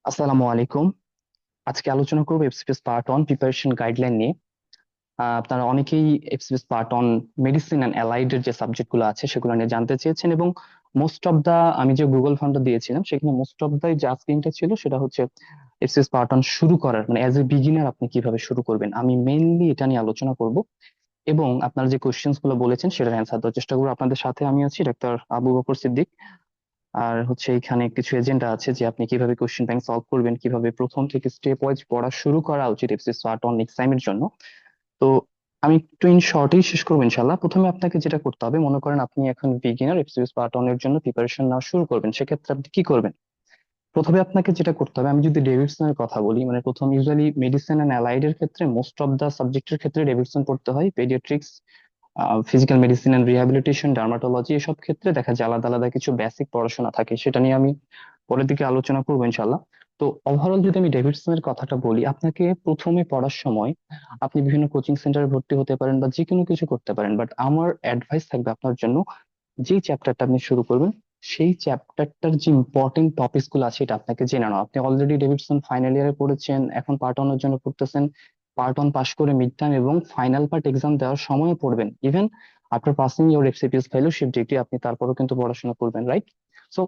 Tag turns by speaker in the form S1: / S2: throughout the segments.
S1: আসসালামু আলাইকুম। আজকে আলোচনা করবো FCPS part on preparation guideline নিয়ে। আপনারা অনেকেই FCPS part on medicine and allied এর যে সাবজেক্ট গুলো আছে সেগুলো নিয়ে জানতে চেয়েছেন, এবং মোস্ট অফ দা আমি যে গুগল ফর্মটা দিয়েছিলাম সেখানে মোস্ট অফ দা যে আস্কিংটা ছিল সেটা হচ্ছে এফসিপিএস পার্ট অন শুরু করার মানে অ্যাজ এ বিগিনার আপনি কিভাবে শুরু করবেন। আমি মেইনলি এটা নিয়ে আলোচনা করব এবং আপনারা যে কোশ্চেন্স গুলো বলেছেন সেটার অ্যান্সার দেওয়ার চেষ্টা করবো। আপনাদের সাথে আমি আছি ডাক্তার আবু বকর সিদ্দিক। আর হচ্ছে এখানে কিছু এজেন্ডা আছে যে আপনি কিভাবে কোশ্চেন ব্যাংক সলভ করবেন, কিভাবে প্রথম থেকে স্টেপ ওয়াইজ পড়া শুরু করা উচিত এফসিএস পার্ট অন এক্সামের জন্য। তো আমি একটু ইন শর্টেই শেষ করবো ইনশাল্লাহ। প্রথমে আপনাকে যেটা করতে হবে, মনে করেন আপনি এখন বিগিনার এফসিএস পার্ট অন এর জন্য প্রিপারেশন নেওয়া শুরু করবেন, সেক্ষেত্রে আপনি কি করবেন? প্রথমে আপনাকে যেটা করতে হবে, আমি যদি ডেভিডসনের কথা বলি, মানে প্রথম ইউজুয়ালি মেডিসিন এন্ড অ্যালাইড এর ক্ষেত্রে মোস্ট অফ দা সাবজেক্টের ক্ষেত্রে ডেভিডসন পড়তে হয়। Paediatrics, physical medicine and rehabilitation, dermatology, এসব ক্ষেত্রে দেখা যায় আলাদা আলাদা কিছু বেসিক পড়াশোনা থাকে, সেটা নিয়ে আমি পরের দিকে আলোচনা করবো ইনশাল্লাহ। তো ওভারঅল যদি আমি ডেভিডসনের কথাটা বলি, আপনাকে প্রথমে পড়ার সময় আপনি বিভিন্ন কোচিং সেন্টারে ভর্তি হতে পারেন বা যে কোনো কিছু করতে পারেন, বাট আমার অ্যাডভাইস থাকবে আপনার জন্য, যেই চ্যাপ্টারটা আপনি শুরু করবেন সেই চ্যাপ্টারটার যে ইম্পর্টেন্ট টপিকস গুলো আছে এটা আপনাকে জেনে নাও। আপনি অলরেডি ডেভিডসন ফাইনাল ইয়ারে পড়েছেন, এখন পার্ট ওয়ান এর জন্য পড়তেছেন। পার্ট ওয়ান পাস করে মিড টার্ম এবং ফাইনাল পার্ট এক্সাম দেওয়ার সময় পড়বেন। Even after passing your FCPS fellowship degree আপনি তারপরেও কিন্তু পড়াশোনা করবেন, রাইট? সো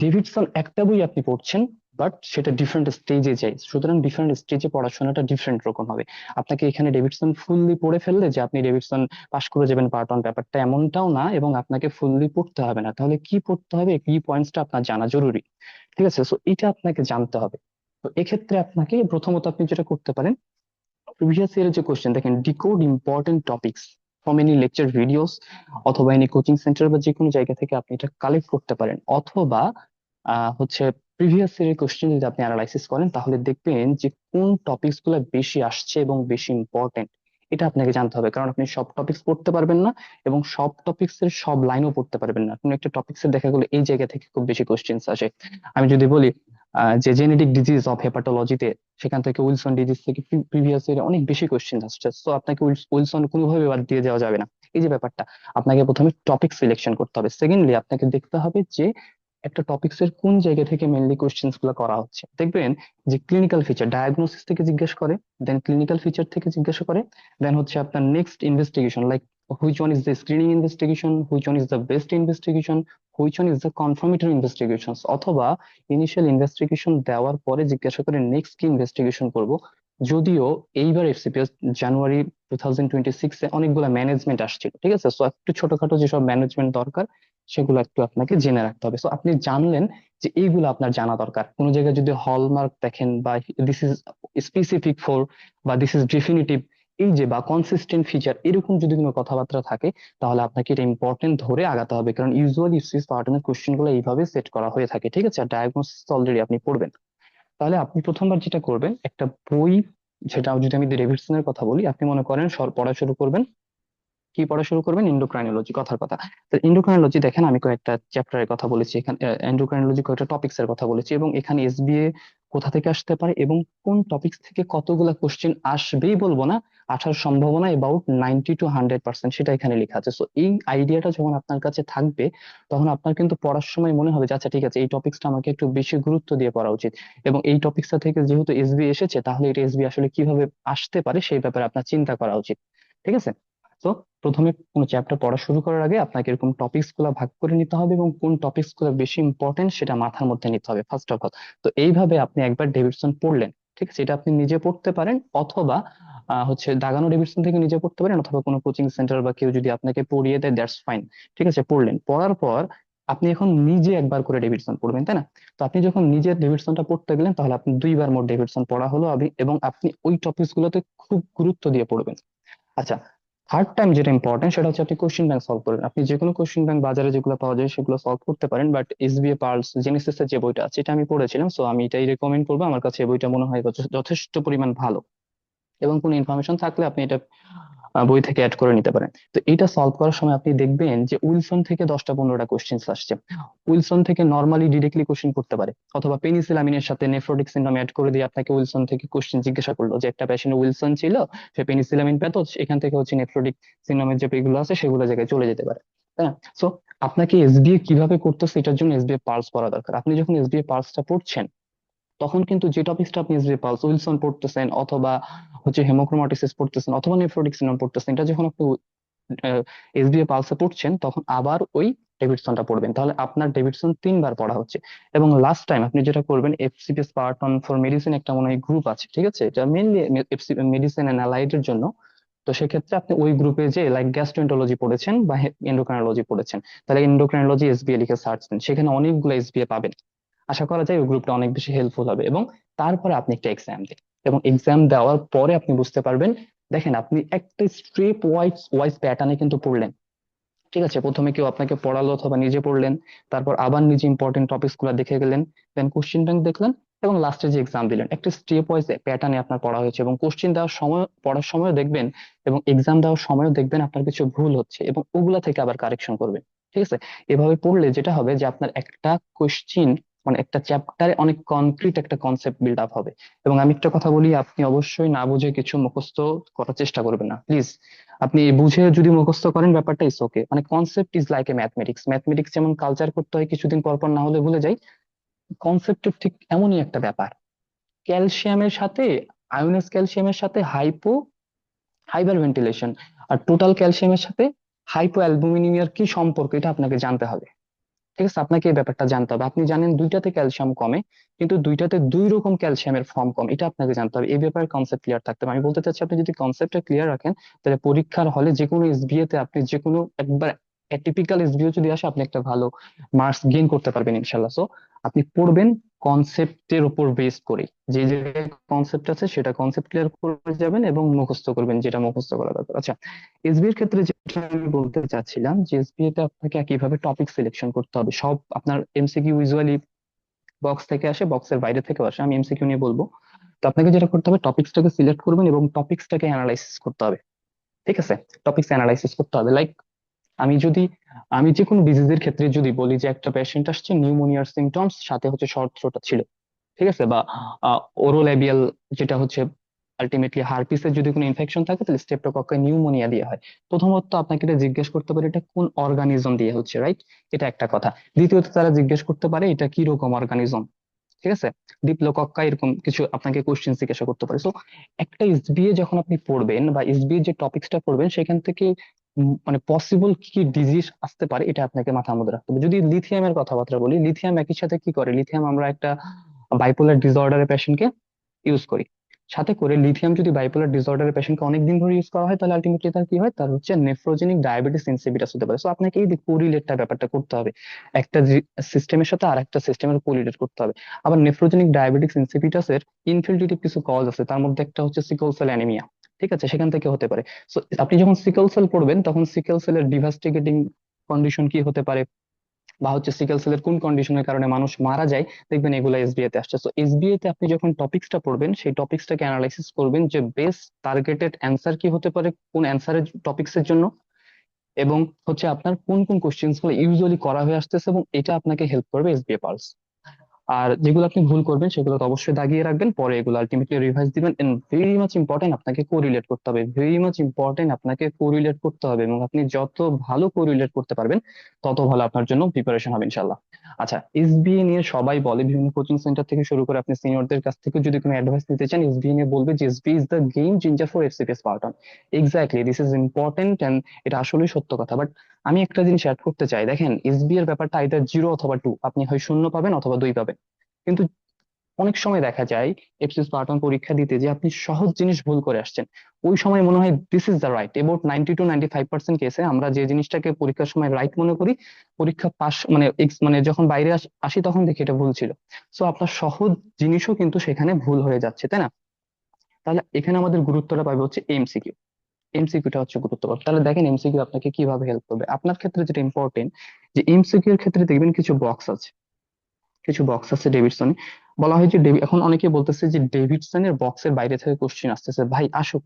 S1: ডেভিডসন একটা বই আপনি পড়ছেন, বাট সেটা ডিফারেন্ট স্টেজে যায়, সুতরাং ডিফারেন্ট স্টেজে পড়াশোনাটা ডিফারেন্ট রকম হবে। আপনাকে এখানে ডেভিডসন ফুললি পড়ে ফেললে যে আপনি ডেভিডসন পাশ করে যাবেন পার্ট ওয়ান, ব্যাপারটা এমনটাও না, এবং আপনাকে ফুললি পড়তে হবে না। তাহলে কি পড়তে হবে, কি পয়েন্টসটা আপনার জানা জরুরি, ঠিক আছে? সো এটা আপনাকে জানতে হবে। তো এক্ষেত্রে আপনাকে প্রথমত আপনি যেটা করতে পারেন, প্রিভিয়াস ইয়ারের যে কোশ্চেন দেখেন, decode important topics from any lecture videos, অথবা এনি কোচিং সেন্টার বা যে কোনো জায়গা থেকে আপনি এটা কালেক্ট করতে পারেন, অথবা হচ্ছে প্রিভিয়াস ইয়ারের কোশ্চেন যদি আপনি অ্যানালাইসিস করেন তাহলে দেখবেন যে কোন টপিকস গুলো বেশি আসছে এবং বেশি ইম্পর্টেন্ট। এটা আপনাকে জানতে হবে, কারণ আপনি সব টপিকস পড়তে পারবেন না এবং সব টপিকস এর সব লাইনও পড়তে পারবেন না। কোনো একটা টপিকস এর দেখা গেলো এই জায়গা থেকে খুব বেশি কোশ্চেন্স আসে। আমি যদি বলি যে জেনেটিক ডিজিজ অফ হেপাটোলজিতে, সেখান থেকে উইলসন ডিজিজ থেকে প্রিভিয়াস ইয়ারে অনেক বেশি কোশ্চেন আসছে, তো আপনাকে উইলসন কোনোভাবে বাদ দিয়ে যাওয়া যাবে না। এই যে ব্যাপারটা, আপনাকে প্রথমে টপিক সিলেকশন করতে হবে। সেকেন্ডলি আপনাকে দেখতে হবে যে একটা টপিকস এর কোন জায়গা থেকে মেনলি কোশ্চেন্স গুলো করা হচ্ছে। দেখবেন যে ক্লিনিক্যাল ফিচার ডায়াগনোসিস থেকে জিজ্ঞেস করে, দেন ক্লিনিক্যাল ফিচার থেকে জিজ্ঞাসা করে, দেন হচ্ছে আপনার next investigation, like which one is the screening investigation, which one is the best investigation, which one is the confirmatory investigation, অথবা ইনিশিয়াল ইনভেস্টিগেশন দেওয়ার পরে জিজ্ঞাসা করে নেক্সট কি ইনভেস্টিগেশন করব। যদিও এইবার এফসিপিএস জানুয়ারি 2026-এ অনেকগুলো ম্যানেজমেন্ট আসছিল, ঠিক আছে? সো একটু ছোটখাটো যেসব ম্যানেজমেন্ট দরকার সেগুলো একটু আপনাকে জেনে রাখতে হবে। সো আপনি জানলেন যে এইগুলো আপনার জানা দরকার। কোনো জায়গায় যদি হলমার্ক দেখেন বা দিস ইজ স্পেসিফিক ফর বা দিস ইজ ডেফিনিটিভ, এই যে বা কনসিস্টেন্ট ফিচার, এরকম যদি কোনো কথাবার্তা থাকে তাহলে আপনাকে এটা ইম্পর্টেন্ট ধরে আগাতে হবে, কারণ ইউজুয়ালি ইউসিস প্যাটার্নের কোশ্চেন গুলো এইভাবে সেট করা হয়ে থাকে, ঠিক আছে? আর ডায়াগনোসিস অলরেডি আপনি পড়বেন। তাহলে আপনি প্রথমবার যেটা করবেন, একটা বই, যেটা যদি আমি ডেভিডসনের কথা বলি, আপনি মনে করেন পড়া শুরু করবেন। কি পড়া শুরু করবেন? এন্ডোক্রাইনোলজি, কথার কথা। তো এন্ডোক্রাইনোলজি দেখেন, আমি কয়েকটা চ্যাপ্টারের কথা বলেছি এখানে, এন্ডোক্রাইনোলজি কয়েকটা টপিক্স এর কথা বলেছি, এবং এখানে এসবিএ কোথা থেকে আসতে পারে এবং কোন টপিক্স থেকে কতগুলা কোশ্চেন আসবেই বলবো না, আসার সম্ভাবনা অ্যাবাউট 90 to 100% সেটা এখানে লেখা আছে। সো এই আইডিয়াটা যখন আপনার কাছে থাকবে, তখন আপনার কিন্তু পড়ার সময় মনে হবে যে আচ্ছা ঠিক আছে, এই টপিক্সটা আমাকে একটু বেশি গুরুত্ব দিয়ে পড়া উচিত, এবং এই টপিক্সটা থেকে যেহেতু এসবি এসেছে তাহলে এটা এসবি আসলে কিভাবে আসতে পারে সেই ব্যাপারে আপনার চিন্তা করা উচিত, ঠিক আছে? তো প্রথমে কোনো চ্যাপ্টার পড়া শুরু করার আগে আপনাকে এরকম টপিকস গুলো ভাগ করে নিতে হবে, এবং কোন টপিকস গুলো বেশি ইম্পর্টেন্ট সেটা মাথার মধ্যে নিতে হবে ফার্স্ট অফ অল। তো এইভাবে আপনি একবার ডেভিডসন পড়লেন, ঠিক আছে? এটা আপনি নিজে পড়তে পারেন, অথবা হচ্ছে দাগানো ডেভিডসন থেকে নিজে পড়তে পারেন, অথবা কোনো কোচিং সেন্টার বা কেউ যদি আপনাকে পড়িয়ে দেয়, দ্যাটস ফাইন, ঠিক আছে? পড়লেন, পড়ার পর আপনি এখন নিজে একবার করে ডেভিডসন পড়বেন, তাই না? তো আপনি যখন নিজে ডেভিডসনটা পড়তে গেলেন তাহলে আপনি দুইবার মোট ডেভিডসন পড়া হলো, এবং আপনি ওই টপিকস গুলোতে খুব গুরুত্ব দিয়ে পড়বেন। আচ্ছা, থার্ড টাইম যেটা ইম্পর্টেন্ট সেটা হচ্ছে আপনি কোশ্চেন ব্যাংক সলভ করেন। আপনি যে কোনো কোশ্চেন ব্যাংক বাজারে যেগুলো পাওয়া যায় সেগুলো সলভ করতে পারেন, বাট এসবিএ পার্লস জেনেসিস এর যে বইটা আছে এটা আমি পড়েছিলাম, সো আমি এটাই রেকমেন্ড করবো। আমার কাছে এই বইটা মনে হয় যথেষ্ট পরিমাণ ভালো, এবং কোনো ইনফরমেশন থাকলে আপনি এটা বই থেকে অ্যাড করে নিতে পারেন। তো এটা সলভ করার সময় আপনি দেখবেন যে উইলসন থেকে 10টা 15টা কোশ্চেন আসছে। উইলসন থেকে নর্মালি ডিরেক্টলি কোশ্চেন করতে পারে, অথবা পেনিসিলামিনের সাথে নেফ্রোটিক সিনড্রোম অ্যাড করে দিয়ে আপনাকে উইলসন থেকে কোশ্চেন জিজ্ঞাসা করলো যে একটা পেশেন্ট উইলসন ছিল, সে পেনিসিলামিন পেত, এখান থেকে হচ্ছে নেফ্রোটিক সিনড্রোমের যে পেগুলো আছে সেগুলো জায়গায় চলে যেতে পারে, তাই না? সো আপনাকে এসবিএ কিভাবে করতেছে এটার জন্য এসবিএ পার্লস পড়া দরকার। আপনি যখন এসবিএ পার্লসটা পড়ছেন তখন কিন্তু যে টপিকসটা আপনি এসবি পালস উইলসন পড়তেছেন অথবা হচ্ছে হেমোক্রোমাটোসিস পড়তেছেন অথবা নেফ্রোটিক সিন্ড্রোম পড়তেছেন, এটা যখন আপনি এসবিএ পালসে পড়ছেন তখন আবার ওই ডেভিডসনটা পড়বেন, তাহলে আপনার ডেভিডসন 3 বার পড়া হচ্ছে। এবং লাস্ট টাইম আপনি যেটা করবেন, FCPS part on for medicine একটা মনে হয় গ্রুপ আছে, ঠিক আছে, এটা মেইনলি মেডিসিন এন্ড অ্যালাইড এর জন্য। তো সেক্ষেত্রে আপনি ওই গ্রুপে যে লাইক গ্যাস্ট্রোএন্টারোলজি পড়েছেন বা এন্ডোক্রাইনোলজি পড়েছেন, তাহলে এন্ডোক্রাইনোলজি এসবিএ লিখে সার্চ দেন, সেখানে অনেকগুলো এসবিএ পাবেন। আশা করা যায় ওই গ্রুপটা অনেক বেশি হেল্পফুল হবে। এবং তারপরে আপনি একটা এক্সাম দিন, এবং এক্সাম দেওয়ার পরে আপনি বুঝতে পারবেন, দেখেন আপনি একটা স্ট্রেপ ওয়াইজ ওয়াইজ প্যাটার্নে কিন্তু পড়লেন, ঠিক আছে, প্রথমে কেউ আপনাকে পড়ালো অথবা নিজে পড়লেন, তারপর আবার নিজে ইম্পর্টেন্ট টপিকস গুলো দেখে গেলেন, দেন কোশ্চেন ব্যাংক দেখলেন, এবং লাস্টে যে এক্সাম দিলেন, একটা স্টেপ ওয়াইজ প্যাটার্নে আপনার পড়া হয়েছে। এবং কোশ্চেন দেওয়ার সময়, পড়ার সময় দেখবেন এবং এক্সাম দেওয়ার সময়ও দেখবেন আপনার কিছু ভুল হচ্ছে, এবং ওগুলা থেকে আবার কারেকশন করবেন, ঠিক আছে। এভাবে পড়লে যেটা হবে যে আপনার একটা কোশ্চিন মানে একটা চ্যাপ্টারে অনেক কনক্রিট একটা কনসেপ্ট বিল্ড আপ হবে। এবং আমি একটা কথা বলি, আপনি অবশ্যই না বুঝে কিছু মুখস্থ করার চেষ্টা করবেন না, প্লিজ। আপনি বুঝে যদি মুখস্থ করেন ব্যাপারটা ইস ওকে, মানে concept is like a mathematics, mathematics যেমন কালচার করতে হয় কিছুদিন পর পর, না হলে ভুলে যাই, কনসেপ্ট ঠিক এমনই একটা ব্যাপার। ক্যালসিয়ামের সাথে, আয়োনাস ক্যালসিয়ামের সাথে হাইপার ভেন্টিলেশন, আর টোটাল ক্যালসিয়ামের সাথে হাইপো অ্যালবুমিনিয়ার কি সম্পর্ক, এটা আপনাকে জানতে হবে, ঠিক আছে। আপনাকে এই ব্যাপারটা জানতে হবে। আপনি জানেন দুইটাতে ক্যালসিয়াম কমে, কিন্তু দুইটাতে দুই রকম ক্যালসিয়ামের ফর্ম কম, এটা আপনাকে জানতে হবে। এই ব্যাপারে কনসেপ্ট ক্লিয়ার থাকতে হবে। আমি বলতে চাচ্ছি, আপনি যদি কনসেপ্টটা ক্লিয়ার রাখেন, তাহলে পরীক্ষার হলে যে কোনো এসবিএ তে আপনি যে কোনো একবার অ্যাটিপিক্যাল এসবিও যদি আসে, আপনি একটা ভালো মার্কস গেইন করতে পারবেন ইনশাল্লাহ। সো আপনি পড়বেন কনসেপ্টের উপর বেস করে, যে জায়গায় কনসেপ্ট আছে সেটা কনসেপ্ট ক্লিয়ার করে যাবেন এবং মুখস্থ করবেন যেটা মুখস্থ করা দরকার। আচ্ছা, এসবি এর ক্ষেত্রে যেটা আমি বলতে চাচ্ছিলাম, যে এসবিএ তে আপনাকে কিভাবে টপিক সিলেকশন করতে হবে। সব আপনার এমসিকিউ ইউজুয়ালি বক্স থেকে আসে, বক্সের বাইরে থেকেও আসে, আমি এমসিকিউ নিয়ে বলবো। তো আপনাকে যেটা করতে হবে, টপিকসটাকে সিলেক্ট করবেন এবং টপিকসটাকে অ্যানালাইসিস করতে হবে, ঠিক আছে। টপিকস অ্যানালাইসিস করতে হবে, লাইক আমি যদি আমি যে কোনো ডিজিজের ক্ষেত্রে যদি বলি যে একটা পেশেন্ট আসছে নিউমোনিয়ার সিমটমস, সাথে হচ্ছে শর্ট থ্রোট ছিল, ঠিক আছে, বা ওরোল্যাবিয়াল, যেটা হচ্ছে আলটিমেটলি হার্পিসের যদি কোনো ইনফেকশন থাকে, তাহলে স্ট্রেপ্টোকক্কাই নিউমোনিয়া দিয়ে হয়। প্রথমত আপনাকে এটা জিজ্ঞেস করতে পারে এটা কোন অর্গানিজম দিয়ে হচ্ছে, রাইট? এটা একটা কথা। দ্বিতীয়ত তারা জিজ্ঞেস করতে পারে এটা কি রকম অর্গানিজম, ঠিক আছে। ডিপ্লোকক্কা এরকম কিছু আপনাকে কোশ্চেন জিজ্ঞাসা করতে পারে। সো একটা এসবিএ যখন আপনি পড়বেন বা এসবিএ যে টপিকসটা পড়বেন, সেখান থেকে মানে পসিবল কি কি ডিজিজ আসতে পারে এটা আপনাকে মাথার মধ্যে রাখতে হবে। যদি লিথিয়ামের কথাবার্তা বলি, লিথিয়াম একই সাথে কি করে, লিথিয়াম আমরা একটা বাইপোলার ডিসঅর্ডারের পেশেন্টকে ইউজ করি, সাথে করে লিথিয়াম যদি বাইপোলার ডিসঅর্ডারের পেশেন্টকে অনেকদিন ধরে ইউজ করা হয়, তাহলে আলটিমেটলি তার কি হয়, তার হচ্ছে নেফ্রোজেনিক ডায়াবেটিস ইনসিপিটাস হতে পারে। সো আপনাকে এই কোরিলেটটা ব্যাপারটা করতে হবে, একটা সিস্টেমের সাথে আর একটা সিস্টেমের কোরিলেট করতে হবে। আবার নেফ্রোজেনিক ডায়াবেটিস ইনসিপিটাস এর ইনফিল্ট্রেটিভ কিছু কজ আছে, তার মধ্যে একটা হচ্ছে সিকল সেল অ্যানিমিয়া, ঠিক আছে, সেখান থেকে হতে পারে। সো আপনি যখন সিকল সেল পড়বেন, তখন সিকল সেলের ডিভাস্টিগেটিং কন্ডিশন কি হতে পারে, বা হচ্ছে সিকেল সেলের কোন কন্ডিশনের কারণে মানুষ মারা যায়, দেখবেন এগুলো এসবিএ তে আসছে। তো এসবিএ তে আপনি যখন টপিকসটা পড়বেন, সেই টপিকসটাকে অ্যানালাইসিস করবেন যে বেস্ট টার্গেটেড অ্যান্সার কি হতে পারে কোন অ্যান্সারের টপিকসের জন্য, এবং হচ্ছে আপনার কোন কোন কোশ্চেন্স গুলো ইউজুয়ালি করা হয়ে আসতেছে, এবং এটা আপনাকে হেল্প করবে এসবিএ পার্স। আর যেগুলো আপনি ভুল করবেন সেগুলো তো অবশ্যই দাগিয়ে রাখবেন, পরে এগুলো আলটিমেটলি রিভাইজ দিবেন। এন্ড ভেরি মাচ ইম্পর্টেন্ট, আপনাকে কোরিলেট করতে হবে, ভেরি মাচ ইম্পর্টেন্ট, আপনাকে কোরিলেট করতে হবে। এবং আপনি যত ভালো কোরিলেট করতে পারবেন, তত ভালো আপনার জন্য প্রিপারেশন হবে ইনশাল্লাহ। আচ্ছা, এসবিএ নিয়ে সবাই বলে, বিভিন্ন কোচিং সেন্টার থেকে শুরু করে আপনি সিনিয়রদের কাছ থেকে যদি কোনো অ্যাডভাইস নিতে চান, এসবিএ নিয়ে বলবে যে SBA is the game changer for FCPS part one. Exactly, this is important, and এটা আসলেই সত্য কথা। বাট আমি একটা জিনিস অ্যাড করতে চাই, দেখেন এসবিএ এর ব্যাপারটা আইদার 0 অথবা 2, আপনি হয় 0 পাবেন অথবা 2 পাবেন। কিন্তু অনেক সময় দেখা যায় এফসিএস পার্ট ওয়ান পরীক্ষা দিতে যে আপনি সহজ জিনিস ভুল করে আসছেন, ওই সময় মনে হয় this is the right. About 90 to 95% কেসে আমরা যে জিনিসটাকে পরীক্ষার সময় রাইট মনে করি, পরীক্ষা পাস মানে মানে যখন বাইরে আসি তখন দেখি এটা ভুল ছিল। সো আপনার সহজ জিনিসও কিন্তু সেখানে ভুল হয়ে যাচ্ছে, তাই না? তাহলে এখানে আমাদের গুরুত্বটা পাবে হচ্ছে এমসিকিউ। এমসিকিউটা হচ্ছে গুরুত্বপূর্ণ। তাহলে দেখেন এমসিকিউ আপনাকে কিভাবে হেল্প করবে। আপনার ক্ষেত্রে যেটা ইম্পর্টেন্ট, যে এমসিকিউ এর ক্ষেত্রে দেখবেন কিছু বক্স আছে, কিছু বক্স আছে ডেভিডসনে। বলা হয় যে এখন অনেকে বলতেছে যে ডেভিডসনের বক্সের বাইরে থেকে কোশ্চেন আসতেছে, ভাই আসুক,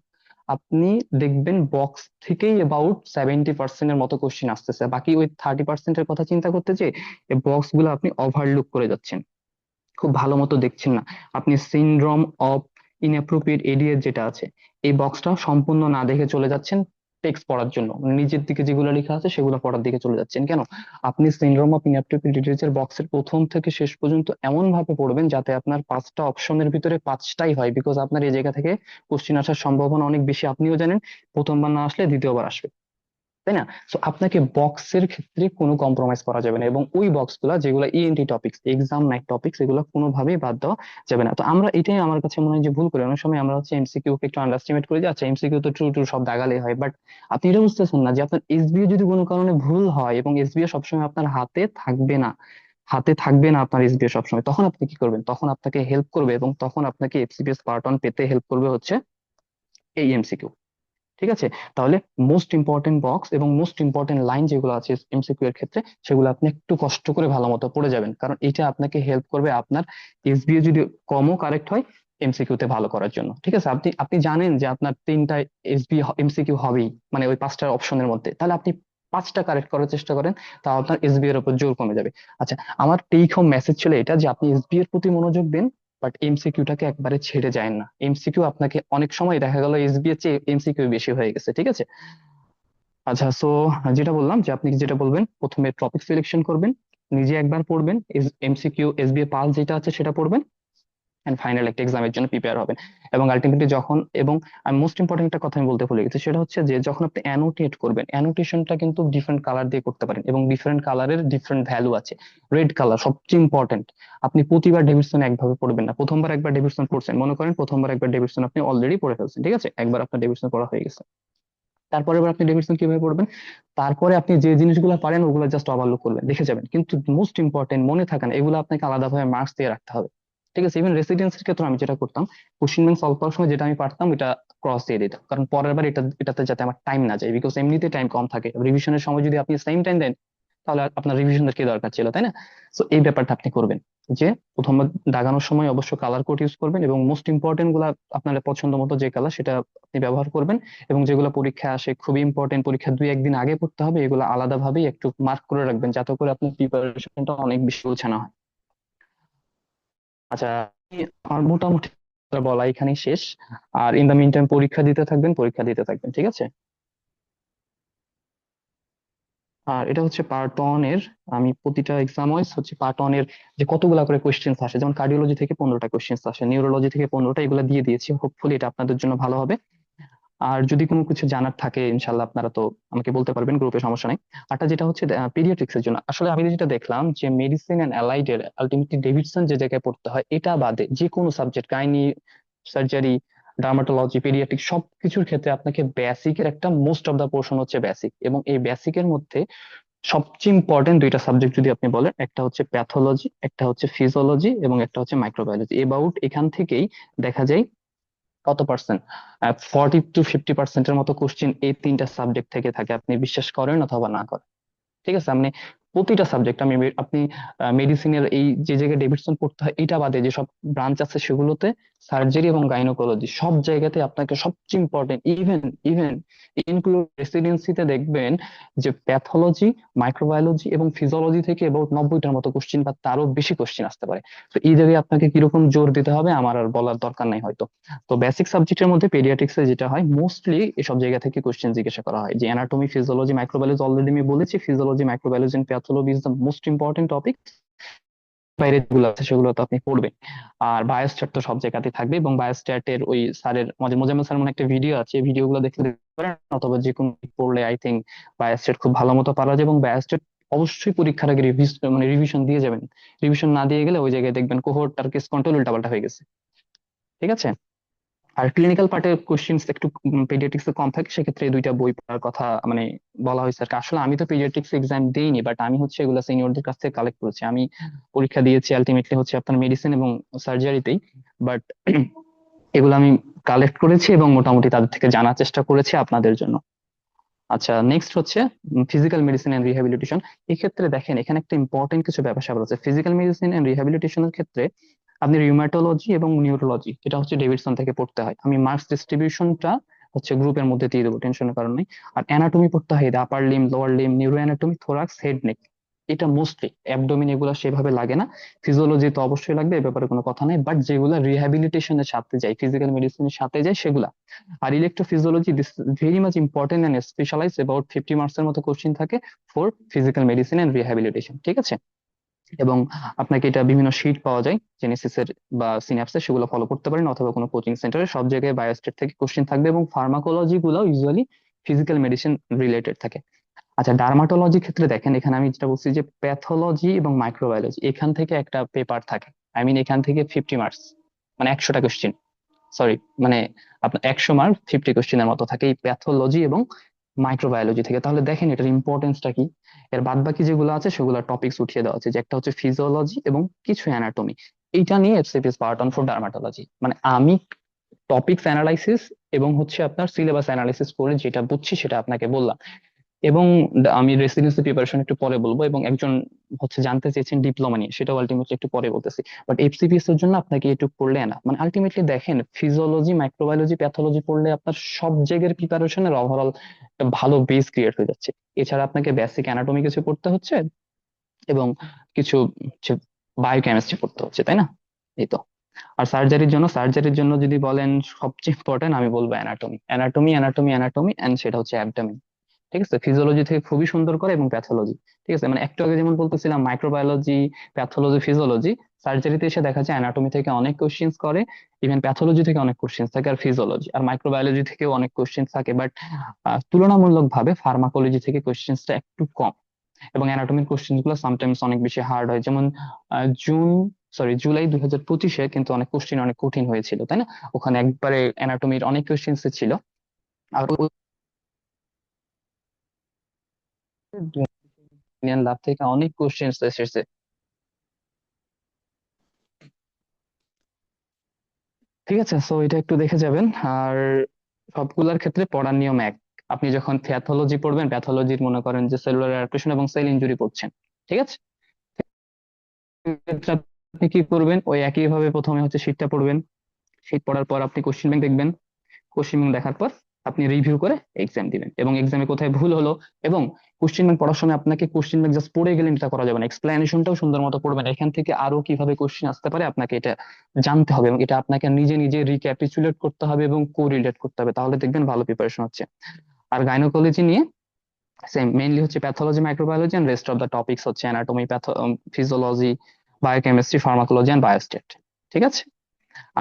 S1: আপনি দেখবেন বক্স থেকেই অ্যাবাউট 70% মতো কোশ্চেন আসতেছে, বাকি ওই 30% কথা চিন্তা করতে যে এই বক্স গুলো আপনি ওভারলুক করে যাচ্ছেন, খুব ভালো মতো দেখছেন না। আপনি সিনড্রোম অফ ইনঅ্যাপ্রোপ্রিয়েট এডিএস যেটা আছে, এই বক্সটা সম্পূর্ণ না দেখে চলে যাচ্ছেন, টেক্সট পড়ার জন্য, নিজের দিকে যেগুলো লেখা আছে সেগুলো পড়ার দিকে চলে যাচ্ছেন কেন? আপনি সিনড্রোম অফ ইনঅ্যাপ্টিভ লিটারেচার বক্সের প্রথম থেকে শেষ পর্যন্ত এমন ভাবে পড়বেন যাতে আপনার 5টা অপশনের ভিতরে 5টাই হয়, বিকজ আপনার এই জায়গা থেকে কোশ্চিন আসার সম্ভাবনা অনেক বেশি, আপনিও জানেন। প্রথমবার না আসলে দ্বিতীয়বার আসবে, তাই না? সো আপনাকে বক্সের ক্ষেত্রে কোনো কম্প্রোমাইজ করা যাবে না, এবং ওই বক্স গুলা যেগুলো ENT topics, exam night topics, এগুলো কোনোভাবেই বাদ দেওয়া যাবে না। তো আমরা এটাই আমার কাছে মনে হয় যে ভুল করি অনেক সময়, আমরা হচ্ছে এমসিকিউ কে একটু আন্ডারস্টিমেট করি যে আচ্ছা এমসিকিউ তো ট্রু ট্রু সব দাগালেই হয়, বাট আপনি এটা বুঝতেছেন না যে আপনার এসবিও যদি কোনো কারণে ভুল হয়, এবং এসবিও সবসময় আপনার হাতে থাকবে না, হাতে থাকবে না আপনার এসবিও সবসময়, তখন আপনি কি করবেন? তখন আপনাকে হেল্প করবে, এবং তখন আপনাকে এফসিপিএস পার্ট 1 পেতে হেল্প করবে হচ্ছে এই এমসিকিউ। ঠিক আছে? তাহলে মোস্ট ইম্পর্টেন্ট বক্স এবং মোস্ট ইম্পর্টেন্ট লাইন যেগুলো আছে এমসিকিউ এর ক্ষেত্রে, সেগুলো আপনি একটু কষ্ট করে ভালো মতো পড়ে যাবেন, কারণ এটা আপনাকে হেল্প করবে আপনার এসবিও যদি কমও কারেক্ট হয় এমসিকিউ তে ভালো করার জন্য। ঠিক আছে? আপনি আপনি জানেন যে আপনার 3টা এমসিকিউ হবেই, মানে ওই 5টা অপশনের মধ্যে, তাহলে আপনি 5টা কারেক্ট করার চেষ্টা করেন, তাও আপনার এসবিও এর উপর জোর কমে যাবে। আচ্ছা, আমার টেক হোম মেসেজ ছিল এটা যে আপনি এসবিও এর প্রতি মনোযোগ দিন, বাট এমসিকিউটাকে একবারে ছেড়ে যায় না। এমসিকিউ আপনাকে অনেক সময় দেখা গেল এসবি এর চেয়ে এমসিকিউ বেশি হয়ে গেছে। ঠিক আছে? আচ্ছা, সো যেটা বললাম যে আপনি যেটা বলবেন, প্রথমে টপিক সিলেকশন করবেন, নিজে একবার পড়বেন, এমসিকিউ এসবিএ পাল যেটা আছে সেটা পড়বেন, এন্ড ফাইনাল একটা এক্সামের জন্য প্রিপেয়ার হবেন। এবং আলটিমেটলি যখন, এবং মোস্ট ইম্পর্টেন্ট একটা কথা আমি বলতে ভুলে গেছি, সেটা হচ্ছে যে যখন আপনি অ্যানোটেট করবেন, অ্যানোটেশনটা কিন্তু ডিফারেন্ট কালার দিয়ে করতে পারেন, এবং ডিফারেন্ট কালারের ডিফারেন্ট ভ্যালু আছে। রেড কালার সবচেয়ে ইম্পর্টেন্ট। আপনি প্রতিবার ডেভিডসন একভাবে পড়বেন না। প্রথমবার একবার ডেভিডসন পড়ছেন, মনে করেন প্রথমবার একবার ডেভিডসন আপনি অলরেডি পড়ে ফেলছেন, ঠিক আছে, একবার আপনার ডেভিডসন পড়া হয়ে গেছে, তারপরে আবার আপনি ডেভিডসন কিভাবে পড়বেন? তারপরে আপনি যে জিনিসগুলো পারেন ওগুলো জাস্ট ওভারলুক করবেন, দেখে যাবেন, কিন্তু মোস্ট ইম্পর্টেন্ট মনে থাকে না, এগুলো আপনাকে আলাদাভাবে মার্কস দিয়ে রাখতে হবে। ঠিক আছে? ইভেন রেসিডেন্সির ক্ষেত্রে আমি যেটা করতাম, কোশ্চেন ব্যাংক সলভ করার সময় যেটা আমি পারতাম এটা ক্রস দিয়ে দিতাম, কারণ পরের বার এটাতে যাতে আমার টাইম না যায়, বিকজ এমনিতে টাইম কম থাকে, রিভিশনের সময় যদি আপনি সেম টাইম দেন তাহলে আর আপনার রিভিশনের কি দরকার ছিল, তাই না? তো এই ব্যাপারটা আপনি করবেন, যে প্রথমবার দাগানোর সময় অবশ্য কালার কোড ইউজ করবেন, এবং মোস্ট ইম্পর্টেন্ট গুলা আপনার পছন্দ মতো যে কালার সেটা আপনি ব্যবহার করবেন, এবং যেগুলো পরীক্ষা আসে খুবই ইম্পর্টেন্ট, পরীক্ষা 2-1 দিন আগে পড়তে হবে, এগুলো আলাদাভাবেই একটু মার্ক করে রাখবেন, যাতে করে আপনার প্রিপারেশনটা অনেক বেশি গোছানো হয়। আচ্ছা, আমার মোটামুটি বলা এখানেই শেষ। আর ইন দা মিন টাইম পরীক্ষা দিতে থাকবেন, পরীক্ষা দিতে থাকবেন, ঠিক আছে? আর এটা হচ্ছে পার্ট 1 এর, আমি প্রতিটা এক্সাম ওয়াইজ হচ্ছে পার্ট 1 এর যে কতগুলা করে কোয়েশ্চেন্স আসে, যেমন কার্ডিওলজি থেকে 15টা কোয়েশ্চেন্স আসে, নিউরোলজি থেকে 15টা, এগুলো দিয়ে দিয়েছি, হোপফুলি এটা আপনাদের জন্য ভালো হবে। আর যদি কোনো কিছু জানার থাকে ইনশাল্লাহ আপনারা তো আমাকে বলতে পারবেন গ্রুপে, সমস্যা নাই। আরটা যেটা হচ্ছে পিডিয়াট্রিক্স এর জন্য, আসলে আমি যেটা দেখলাম যে মেডিসিন এন্ড অ্যালাইড এর আলটিমেটলি ডেভিডসন যে জায়গায় পড়তে হয়, এটা বাদে যে কোনো subject, gynae, surgery, dermatology, paediatric, সবকিছুর ক্ষেত্রে আপনাকে বেসিকের একটা মোস্ট অফ দা পোর্শন হচ্ছে বেসিক, এবং এই বেসিকের মধ্যে সবচেয়ে ইম্পর্টেন্ট 2টা সাবজেক্ট যদি আপনি বলেন, একটা হচ্ছে প্যাথোলজি, একটা হচ্ছে ফিজিওলজি, এবং একটা হচ্ছে মাইক্রোবায়োলজি। এবাউট এখান থেকেই দেখা যায় কত পার্সেন্ট, 40-50% মতো কোশ্চিন এই 3টা সাবজেক্ট থেকে থাকে, আপনি বিশ্বাস করেন অথবা না করেন। ঠিক আছে? আপনি প্রতিটা সাবজেক্ট, আপনি মেডিসিনের এই যে জায়গায় ডেভিডসন পড়তে হয় এটা বাদে যেসব ব্রাঞ্চ আছে সেগুলোতে, সার্জারি এবং গাইনোকোলজি সব জায়গাতে আপনাকে সবচেয়ে ইম্পর্টেন্ট, ইভেন ইভেন ইনক্লুড রেসিডেন্সিতে দেখবেন যে প্যাথোলজি, মাইক্রোবায়োলজি এবং ফিজিওলজি থেকে অ্যাবাউট 90টার মতো কোশ্চিন বা তারও বেশি কোশ্চিন আসতে পারে। তো এই জায়গায় আপনাকে কিরকম জোর দিতে হবে আমার আর বলার দরকার নাই হয়তো। তো বেসিক সাবজেক্টের মধ্যে পেডিয়াট্রিক্সে যেটা হয়, মোস্টলি এসব জায়গা থেকে কোশ্চেন জিজ্ঞাসা করা হয়, যে অ্যানাটমি, ফিজিওলজি, মাইক্রোবায়োলজি অলরেডি আমি বলেছি, physiology, microbiology and pathology is the most important topic. বাইরে যেগুলো আছে সেগুলো তো আপনি পড়বেন। আর বায়োস্ট্যাট তো সব জায়গাতেই থাকবে, এবং বায়োস্ট্যাটের ওই স্যারের, আমাদের মোজাম্মেল স্যার মনে একটা ভিডিও আছে, ভিডিওগুলো দেখলে দেখতে পারেন, অথবা যে কোনো বই পড়লে আই থিঙ্ক বায়োস্ট্যাট খুব ভালো মতো পারা যায়। এবং বায়োস্ট্যাট অবশ্যই পরীক্ষার আগে রিভিশন দিয়ে যাবেন। রিভিশন না দিয়ে গেলে ওই জায়গায় দেখবেন কোহোর্ট আর কেস কন্ট্রোল উল্টাপাল্টা হয়ে গেছে। ঠিক আছে? আর ক্লিনিক্যাল পার্টের কোশ্চেন একটু পেডিয়াট্রিক্স এ কম থাকে, সেক্ষেত্রে এই 2টা বই পড়ার কথা মানে বলা হয়েছে আর কি। আসলে আমি তো পেডিয়াট্রিক্স এক্সাম দেইনি, বাট আমি হচ্ছে এগুলো সিনিয়রদের কাছ থেকে কালেক্ট করেছি, আমি পরীক্ষা দিয়েছি আলটিমেটলি হচ্ছে আপনার মেডিসিন এবং সার্জারিতেই, বাট এগুলো আমি কালেক্ট করেছি এবং মোটামুটি তাদের থেকে জানার চেষ্টা করেছি আপনাদের জন্য। আচ্ছা, নেক্সট হচ্ছে ফিজিক্যাল মেডিসিন এন্ড রিহ্যাবিলিটেশন। এই ক্ষেত্রে দেখেন এখানে একটা ইম্পর্টেন্ট কিছু ব্যাপার স্যাপার আছে। ফিজিক্যাল মেডিসিন এন্ড রিহ্যাবিলিটেশনের ক্ষেত্রে আপনি রিউমাটোলজি এবং নিউরোলজি, এটা হচ্ছে ডেভিডসন থেকে পড়তে হয়। আমি মার্কস ডিস্ট্রিবিউশনটা হচ্ছে গ্রুপের মধ্যে দিয়ে দেবো, টেনশনের কারণ নেই। আর অ্যানাটমি পড়তে হয়, upper limb, lower limb, neuro anatomy, thorax, head, neck. এটা মোস্টলি অ্যাবডোমিন এগুলো সেভাবে লাগে না। ফিজিওলজি তো অবশ্যই লাগবে, এ ব্যাপারে কোনো কথা নাই, বাট যেগুলা রিহ্যাবিলিটেশনের সাথে যায়, ফিজিক্যাল মেডিসিনের সাথে যায় সেগুলা। আর electrophysiology this very much important and specialize, about 50 মার্কসের মতো কোশ্চিন থাকে for physical medicine and rehabilitation, ঠিক আছে। এবং আপনাকে এটা বিভিন্ন শিট পাওয়া যায় জেনেসিসের বা সিন্যাপসের, সেগুলো ফলো করতে পারেন, অথবা কোনো কোচিং সেন্টারে সব জায়গায় বায়োস্টেট থেকে কোশ্চেন থাকবে, এবং ফার্মাকোলজি গুলো ইউজুয়ালি ফিজিক্যাল মেডিসিন রিলেটেড থাকে। আচ্ছা, ডার্মাটোলজির ক্ষেত্রে দেখেন, এখানে আমি যেটা বলছি যে প্যাথোলজি এবং মাইক্রোবায়োলজি, এখান থেকে একটা পেপার থাকে, আই মিন এখান থেকে 50 মার্কস, মানে 100টা কোশ্চেন, সরি, মানে আপনার 100 মার্ক 50 কোশ্চেনের মতো থাকে এই প্যাথোলজি এবং মাইক্রোবায়োলজি থেকে। তাহলে দেখেন এটার ইম্পর্টেন্সটা কি। এর বাদ বাকি যেগুলো আছে সেগুলো টপিকস উঠিয়ে দেওয়া আছে, যে একটা হচ্ছে ফিজিওলজি এবং কিছু অ্যানাটমি। এইটা নিয়ে FCPS part on for dermatology, মানে আমি টপিকস অ্যানালাইসিস এবং হচ্ছে আপনার সিলেবাস অ্যানালাইসিস করে যেটা বুঝছি সেটা আপনাকে বললাম। এবং আমি রেসিডেন্সি প্রিপারেশন একটু পরে বলবো, এবং একজন হচ্ছে জানতে চেয়েছেন ডিপ্লোমা নিয়ে, সেটাও আলটিমেটলি একটু পরে বলতেছি। বাট এফসিপিএস এর জন্য আপনাকে এটুকু পড়লে না, মানে আলটিমেটলি দেখেন ফিজিওলজি, মাইক্রোবায়োলজি, প্যাথোলজি পড়লে আপনার সব জায়গার প্রিপারেশনের ওভারঅল একটা ভালো বেস ক্রিয়েট হয়ে যাচ্ছে। এছাড়া আপনাকে বেসিক অ্যানাটমি কিছু পড়তে হচ্ছে, এবং কিছু হচ্ছে বায়োকেমিস্ট্রি পড়তে হচ্ছে, তাই না? এই তো। আর সার্জারির জন্য যদি বলেন, সবচেয়ে ইম্পর্টেন্ট আমি বলবো anatomy, anatomy, anatomy, anatomy, and সেটা হচ্ছে অ্যাবডোমেন, ঠিক আছে। ফিজিওলজি থেকে খুবই সুন্দর করে, এবং প্যাথোলজি, ঠিক আছে। মানে একটু আগে যেমন বলতেছিলাম মাইক্রোবায়োলজি, প্যাথোলজি, ফিজিওলজি, সার্জারিতে এসে দেখা যায় অ্যানাটমি থেকে অনেক কোশ্চেন্স করে, ইভেন প্যাথোলজি থেকে অনেক কোশ্চেন্স থাকে, আর ফিজিওলজি আর মাইক্রোবায়োলজি থেকেও অনেক কোশ্চেন্স থাকে, বাট তুলনামূলক ভাবে ফার্মাকোলজি থেকে কোশ্চেন্সটা একটু কম। এবং অ্যানাটমির কোশ্চেন গুলো সামটাইমস অনেক বেশি হার্ড হয়, যেমন আহ, জুন জুলাই 2025-এ কিন্তু অনেক কোশ্চেন অনেক কঠিন হয়েছিল, তাই না? ওখানে একবারে অ্যানাটমির অনেক কোশ্চেন্স ছিল। আর ইন্ডিয়ান ল্যাব থেকে অনেক কোশ্চেন এসেছে, ঠিক আছে। সো এটা একটু দেখে যাবেন। আর সবগুলোর ক্ষেত্রে পড়ার নিয়ম এক। আপনি যখন প্যাথোলজি পড়বেন, প্যাথোলজির মনে করেন যে সেলুলার অ্যাডাপ্টেশন এবং সেল ইনজুরি পড়ছেন, ঠিক আছে, এক্ষেত্রে আপনি কি করবেন, ওই একই ভাবে প্রথমে হচ্ছে শীটটা পড়বেন, শীট পড়ার পর আপনি কোশ্চেন ব্যাংক দেখবেন, কোশ্চেন ব্যাংক দেখার পর আপনি রিভিউ করে এক্সাম দিবেন, এবং এক্সামে কোথায় ভুল হলো, এবং কোশ্চেন ব্যাংক পড়ার সময় আপনাকে কোশ্চেন ব্যাংক জাস্ট পড়ে গেলেন এটা করা যাবে না, এক্সপ্লেনেশনটাও সুন্দর মতো পড়বেন, এখান থেকে আরো কিভাবে কোশ্চেন আসতে পারে আপনাকে এটা জানতে হবে, এবং এটা আপনাকে নিজে নিজে রিক্যাপিচুলেট করতে হবে এবং কোরিলেট করতে হবে, তাহলে দেখবেন ভালো প্রিপারেশন হচ্ছে। আর গাইনোকোলজি নিয়ে সেম, মেইনলি হচ্ছে pathology, microbiology, and rest of the topics হচ্ছে anatomy, physiology, biochemistry, pharmacology and biostat, ঠিক আছে।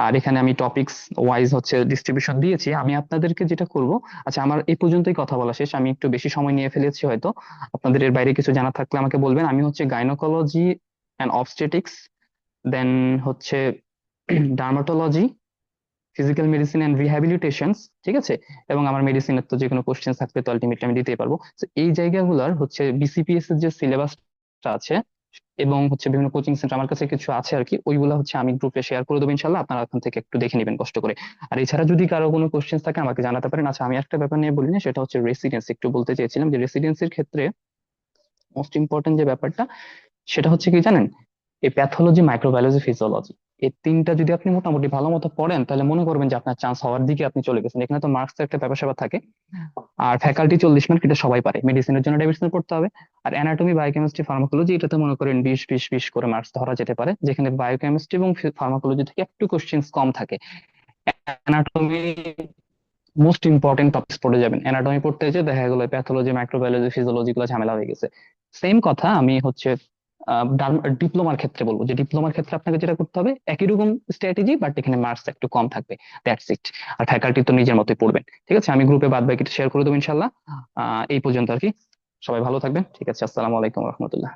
S1: আর এখানে আমি টপিকস ওয়াইজ হচ্ছে ডিস্ট্রিবিউশন দিয়েছি। আমি আপনাদেরকে যেটা করব, আচ্ছা আমার এই পর্যন্তই কথা বলা শেষ, আমি একটু বেশি সময় নিয়ে ফেলেছি হয়তো, আপনাদের এর বাইরে কিছু জানা থাকলে আমাকে বলবেন। আমি হচ্ছে গাইনোকোলজি অ্যান্ড অবস্টেটিক্স, দেন হচ্ছে ডার্মাটোলজি, ফিজিক্যাল মেডিসিন অ্যান্ড রিহ্যাবিলিটেশনস, ঠিক আছে। এবং আমার মেডিসিনের তো যে কোনো কোশ্চেন থাকলে তো আলটিমেটলি আমি দিতেই পারবো। তো এই জায়গাগুলোর হচ্ছে বিসিপিএস এর যে সিলেবাসটা আছে, এবং হচ্ছে বিভিন্ন কোচিং সেন্টার আমার কাছে কিছু আছে আর কি, ওইগুলো হচ্ছে আমি গ্রুপে শেয়ার করে দেবো ইনশাল্লাহ, আপনারা ওখান থেকে একটু দেখে নেবেন কষ্ট করে। আর এছাড়া যদি কারো কোনো কোশ্চেন থাকে আমাকে জানাতে পারেন। আচ্ছা, আমি একটা ব্যাপার নিয়ে বলি না, সেটা হচ্ছে রেসিডেন্সি, একটু বলতে চেয়েছিলাম যে রেসিডেন্সির ক্ষেত্রে মোস্ট ইম্পর্টেন্ট যে ব্যাপারটা, সেটা হচ্ছে কি জানেন, এই প্যাথোলজি, মাইক্রোবায়োলজি, ফিজিওলজি, এই তিনটা যদি আপনি মোটামুটি ভালো মতো পড়েন, তাহলে মনে করবেন যে আপনার চান্স হওয়ার দিকে আপনি চলে গেছেন। এখানে তো মার্কস একটা ব্যাপার স্যাপার থাকে। আর ফ্যাকাল্টি 40 মার্ক, এটা সবাই পারে, মেডিসিনের জন্য ডাইভার্সিটি পড়তে হবে। আর অ্যানাটমি, বায়োকেমিস্ট্রি, ফার্মাকোলজি, এটাতে মনে করেন 20 20 20 করে মার্কস ধরা যেতে পারে, যেখানে বায়োকেমিস্ট্রি এবং ফার্মাকোলজি থেকে একটু কোশ্চেন কম থাকে। অ্যানাটমি মোস্ট ইম্পর্টেন্ট টপিকস পড়ে যাবেন, অ্যানাটমি পড়তে যে দেখা গেলো প্যাথোলজি, মাইক্রোবায়োলজি, ফিজিওলজি গুলো ঝামেলা হয়ে গেছে। সেম কথা আমি হচ্ছে ডিপ্লোমার ক্ষেত্রে বলবো, যে ডিপ্লোমার ক্ষেত্রে আপনাকে যেটা করতে হবে একই রকম স্ট্র্যাটেজি, বাট এখানে মার্কস একটু কম থাকবে, দ্যাটস ইট। আর ফ্যাকাল্টি তো নিজের মতোই পড়বেন, ঠিক আছে। আমি গ্রুপে বাদ বাকিটা শেয়ার করে দেবো ইনশাল্লাহ। এই পর্যন্ত আর কি। সবাই ভালো থাকবেন, ঠিক আছে। আসসালামু আলাইকুম রহমতুল্লাহ।